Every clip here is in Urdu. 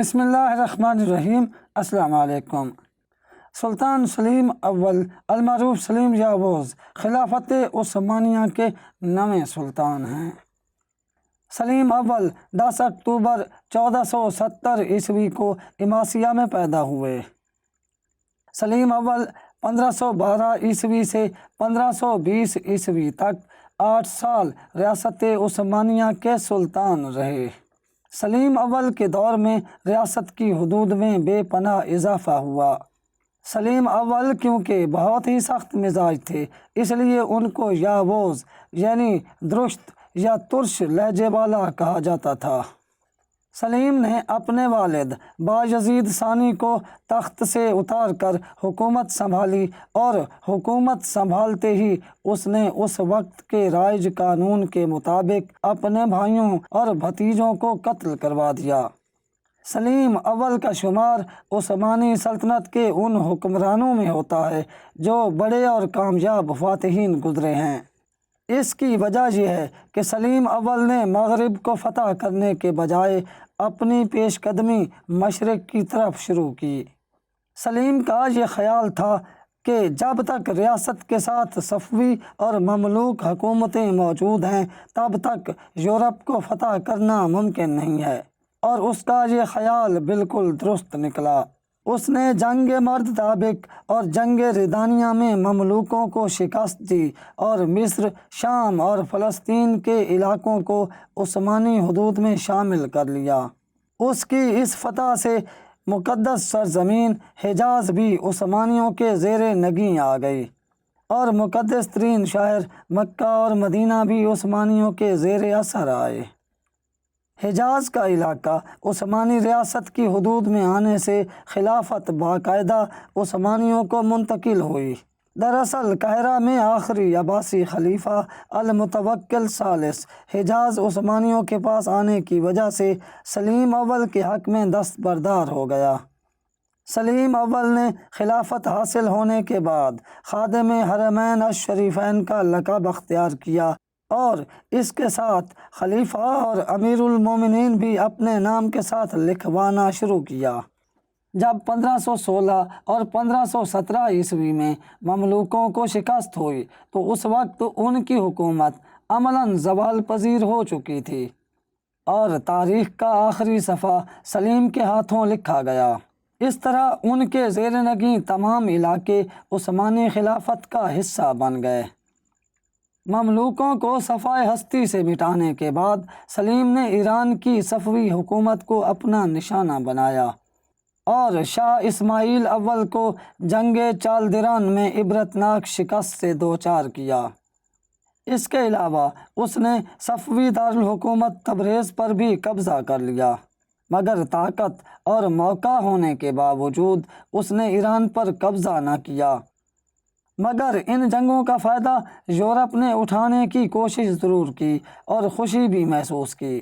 بسم اللہ الرحمن الرحیم۔ السلام علیکم۔ سلطان سلیم اول المعروف سلیم یاووز خلافت عثمانیہ کے نویں سلطان ہیں۔ سلیم اول 10 اکتوبر 1470 عیسوی کو عماسیہ میں پیدا ہوئے۔ سلیم اول 1512 عیسوی سے 1520 عیسوی تک 8 سال ریاست عثمانیہ کے سلطان رہے۔ سلیم اول کے دور میں ریاست کی حدود میں بے پناہ اضافہ ہوا۔ سلیم اول کیونکہ بہت ہی سخت مزاج تھے، اس لیے ان کو یاووز یعنی درشت یا ترش لہجے والا کہا جاتا تھا۔ سلیم نے اپنے والد بایزید ثانی کو تخت سے اتار کر حکومت سنبھالی اور حکومت سنبھالتے ہی اس نے اس وقت کے رائج قانون کے مطابق اپنے بھائیوں اور بھتیجوں کو قتل کروا دیا۔ سلیم اول کا شمار عثمانی سلطنت کے ان حکمرانوں میں ہوتا ہے جو بڑے اور کامیاب فاتحین گزرے ہیں۔ اس کی وجہ یہ ہے کہ سلیم اول نے مغرب کو فتح کرنے کے بجائے اپنی پیش قدمی مشرق کی طرف شروع کی۔ سلیم کا یہ خیال تھا کہ جب تک ریاست کے ساتھ صفوی اور مملوک حکومتیں موجود ہیں تب تک یورپ کو فتح کرنا ممکن نہیں ہے، اور اس کا یہ خیال بالکل درست نکلا۔ اس نے جنگ مرد تابق اور جنگ ریدانیہ میں مملوکوں کو شکست دی اور مصر، شام اور فلسطین کے علاقوں کو عثمانی حدود میں شامل کر لیا۔ اس کی اس فتح سے مقدس سرزمین حجاز بھی عثمانیوں کے زیر نگیں آ گئی، اور مقدس ترین شہر مکہ اور مدینہ بھی عثمانیوں کے زیر اثر آئے۔ حجاز کا علاقہ عثمانی ریاست کی حدود میں آنے سے خلافت باقاعدہ عثمانیوں کو منتقل ہوئی۔ دراصل قاہرہ میں آخری عباسی خلیفہ المتوکل ثالث حجاز عثمانیوں کے پاس آنے کی وجہ سے سلیم اول کے حق میں دستبردار ہو گیا۔ سلیم اول نے خلافت حاصل ہونے کے بعد خادم حرمین الشریفین کا لقب اختیار کیا، اور اس کے ساتھ خلیفہ اور امیر المومنین بھی اپنے نام کے ساتھ لکھوانا شروع کیا۔ جب 1516 اور 1517 عیسوی میں مملوکوں کو شکست ہوئی تو اس وقت ان کی حکومت عملاً زوال پذیر ہو چکی تھی، اور تاریخ کا آخری صفحہ سلیم کے ہاتھوں لکھا گیا۔ اس طرح ان کے زیر نگیں تمام علاقے عثمانی خلافت کا حصہ بن گئے۔ مملوکوں کو صفحہ ہستی سے مٹانے کے بعد سلیم نے ایران کی صفوی حکومت کو اپنا نشانہ بنایا اور شاہ اسماعیل اول کو جنگ چالدران میں عبرتناک شکست سے دوچار کیا۔ اس کے علاوہ اس نے صفوی دارالحکومت تبریز پر بھی قبضہ کر لیا، مگر طاقت اور موقع ہونے کے باوجود اس نے ایران پر قبضہ نہ کیا۔ مگر ان جنگوں کا فائدہ یورپ نے اٹھانے کی کوشش ضرور کی اور خوشی بھی محسوس کی۔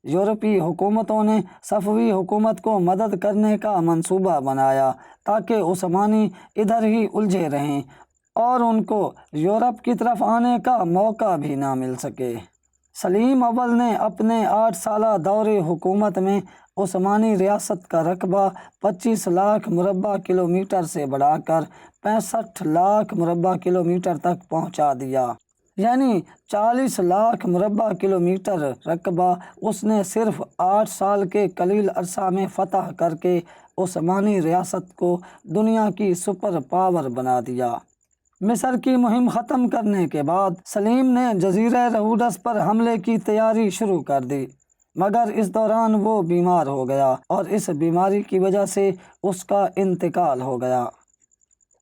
یورپی حکومتوں نے صفوی حکومت کو مدد کرنے کا منصوبہ بنایا تاکہ عثمانی ادھر ہی الجھے رہیں اور ان کو یورپ کی طرف آنے کا موقع بھی نہ مل سکے۔ سلیم اول نے اپنے 8 سالہ دور حکومت میں عثمانی ریاست کا رقبہ 25 لاکھ مربع کلومیٹر سے بڑھا کر 65 لاکھ مربع کلومیٹر تک پہنچا دیا، یعنی 40 لاکھ مربع کلومیٹر رقبہ اس نے صرف 8 سال کے قلیل عرصہ میں فتح کر کے عثمانی ریاست کو دنیا کی سپر پاور بنا دیا۔ مصر کی مہم ختم کرنے کے بعد سلیم نے جزیرہ رہودس پر حملے کی تیاری شروع کر دی، مگر اس دوران وہ بیمار ہو گیا اور اس بیماری کی وجہ سے اس کا انتقال ہو گیا۔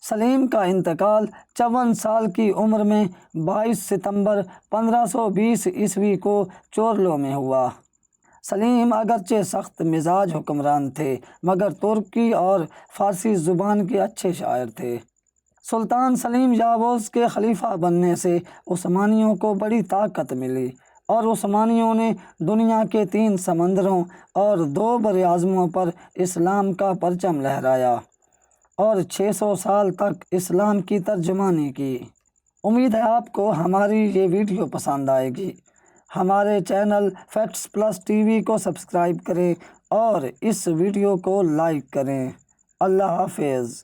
سلیم کا انتقال 54 سال کی عمر میں 22 ستمبر 1520 عیسوی کو چورلو میں ہوا۔ سلیم اگرچہ سخت مزاج حکمران تھے، مگر ترکی اور فارسی زبان کے اچھے شاعر تھے۔ سلطان سلیم یاووز کے خلیفہ بننے سے عثمانیوں کو بڑی طاقت ملی، اور عثمانیوں نے دنیا کے 3 سمندروں اور 2 براعظموں پر اسلام کا پرچم لہرایا اور 600 سال تک اسلام کی ترجمانی کی۔ امید ہے آپ کو ہماری یہ ویڈیو پسند آئے گی۔ ہمارے channel facts plus T V کو سبسکرائب کریں اور اس ویڈیو کو لائک کریں۔ اللہ حافظ۔